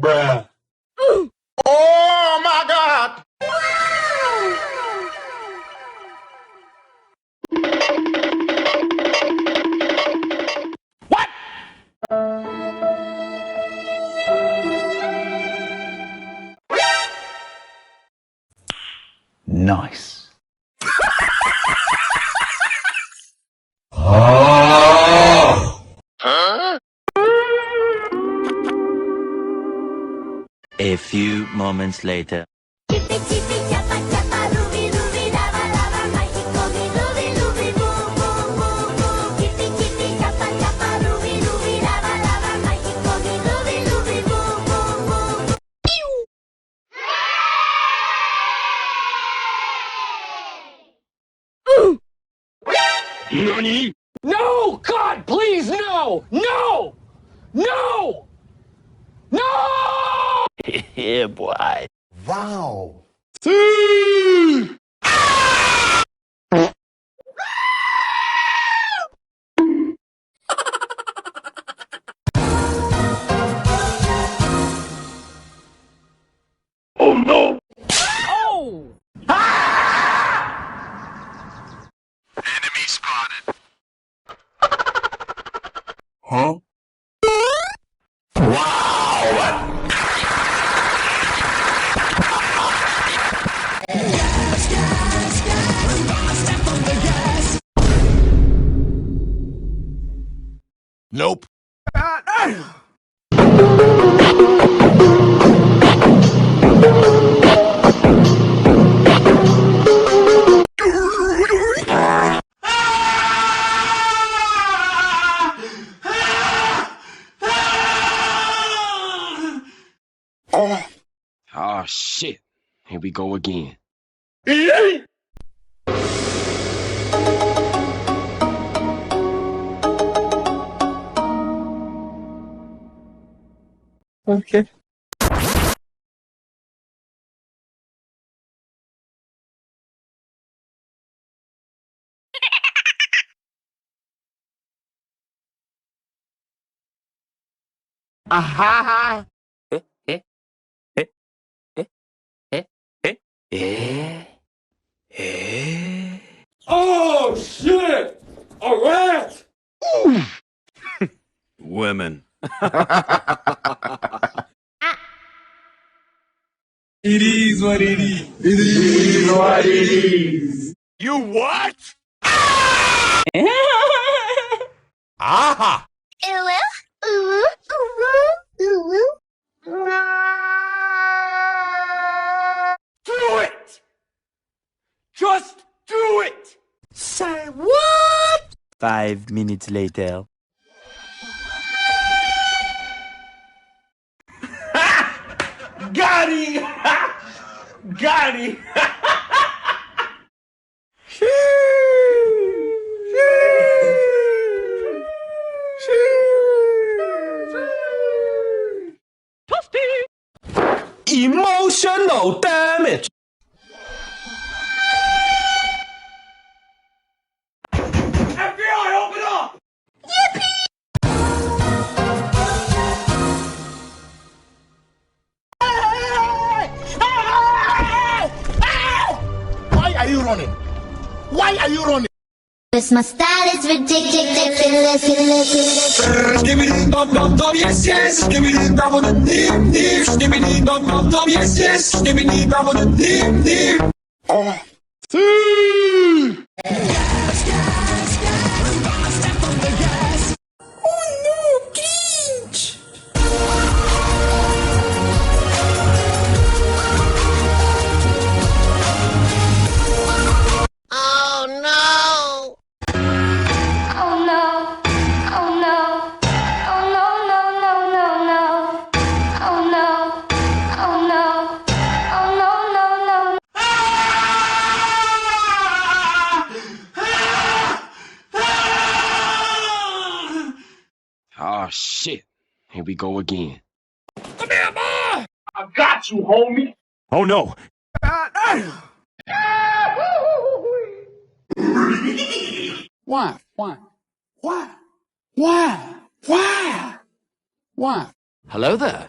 Bruh. Oh my God! What? Nice. Huh? A few moments later. Chippy chippy chappa chappa ruby ruby lava lava Machikomi ruby ruby boom boom boom boom Chippy chippy chappa chappa ruby ruby lava lava Machikomi ruby ruby boom boom boom NANI? No! God, please, no! No! No! No! Yeah, boy. Wow! Oh no! Oh! Enemy spotted. Huh? Nope. Oh shit. Here we go again. Okay. Aha! Eh? Eh? Eh? Eh? Eh? Eh? Eh? Oh shit! A rat! Women. It is what it is. It is what it is. You what? Aha! Do it! Just do it! Say what? 5 minutes later. Got him! Got him! Emotional damage. FBI, open up! Why are you running? Why are you running? This my style is ridiculous. Skibbity dum dum dum, yes yes. Skibbity dum dum dim dim. Skibbity dum dum dum, yes yes. Skibbity dum dum dim dim. Oh no. Oh no. Oh no no no no no. Oh no. Oh no. Oh no no no. Oh shit. Here we go again. Come here, boy! I got you, homie. Oh no! Why? Why? Why? Why? Why? Why? Hello there.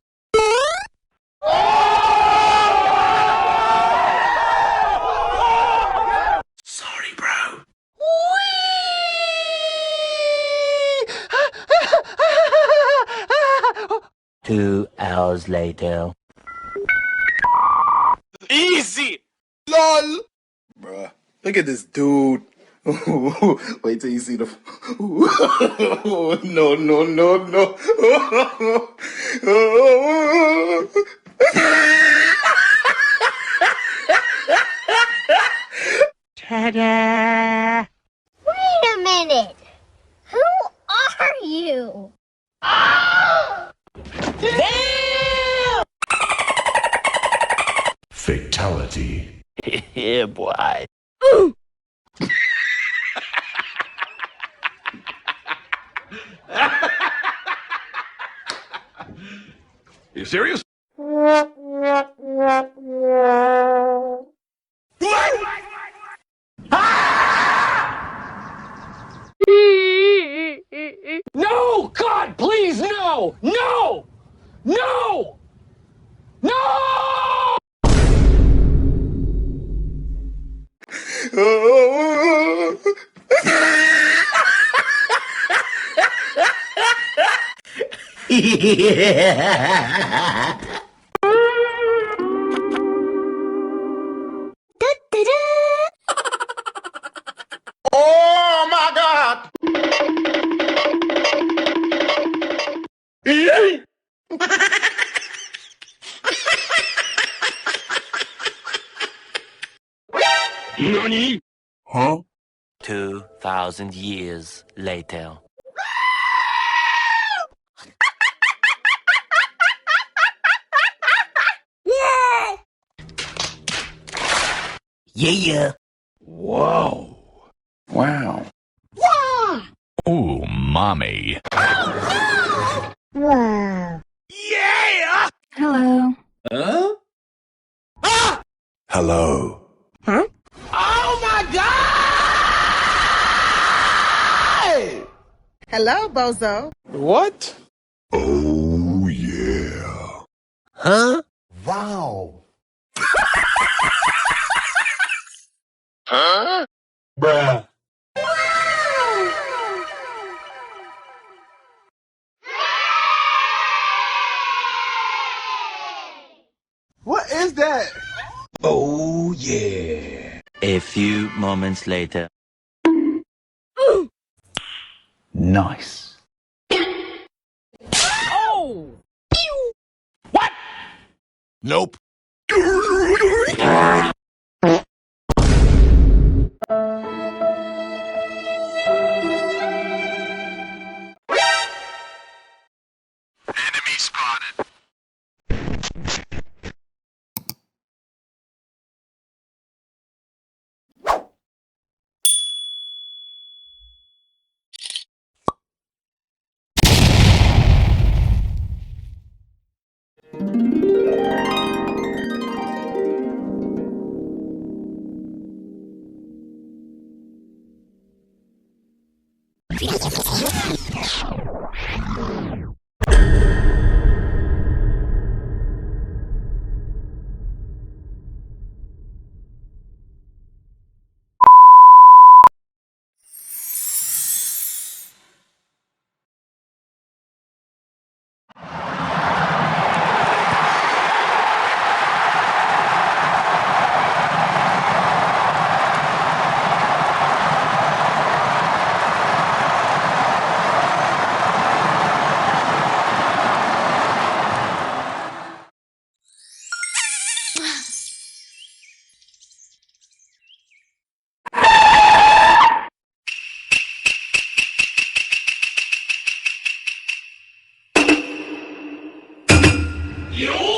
2 hours later. Easy! LOL! Bruh, look at this dude. Wait till you see the. No, no, no, no. Wait a minute. Who are you? Fatality. Yeah, boy. You serious? No! God, please, no! No! No! No! Oh my god! Nani? Huh? 2,000 years later. Yeah. Wow. Wow. Oh, mommy. Wow. Yeah! Hello. Huh? Hello. Huh? Oh my god! Hello, Bozo. What? Oh yeah. Huh? Wow. Huh? Bruh. What is that? Oh yeah. A few moments later. Nice. What? Nope. Enemy spotted. Yo!